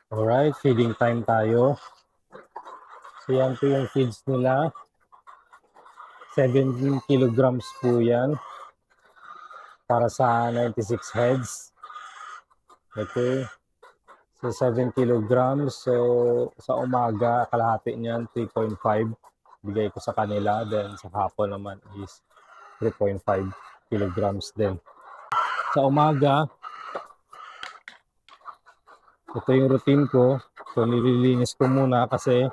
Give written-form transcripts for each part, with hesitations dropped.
Alright, feeding time tayo. So yan po yung feeds nila. 17 kilograms po yan. Para sa 96 heads. Okay. So 7 kilograms. So sa umaga, kalahati niyan 3.5. Bigay ko sa kanila. Then sa hapon naman is 3.5 kilograms din. Sa umaga, ito yung routine ko. So nililinis ko muna kasi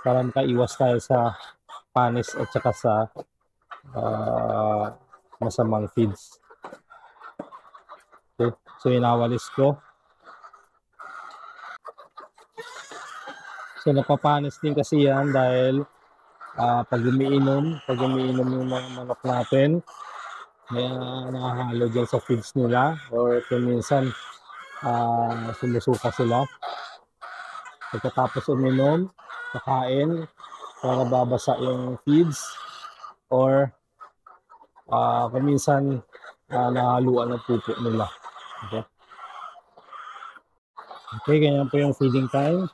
para makaiwas tayo sa panis at saka sa masamang feeds. Okay. So inawalis ko. So napapanis din kasi yan dahil pag umiinom yung mga manok natin, may nakahalo dyan sa feeds nila or kung minsan sumusuka sila. Pagkatapos uminom, kakain, para babasa yung feeds or kung minsan nahaluan ng pupo nila. Okay? Okay, ganyan po yung feeding time.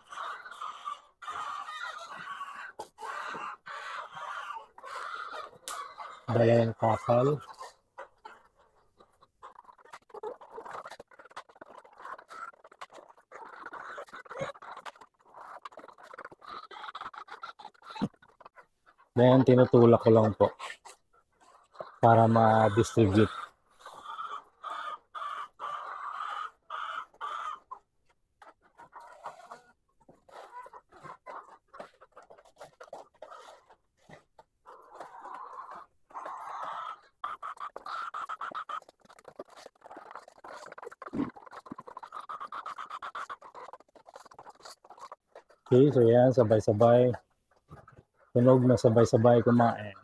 Dala yung kakal. Then, tinutulak ko lang po para ma-distribute. Okay, so yan, sabay-sabay. Tunog na sabay-sabay kumain.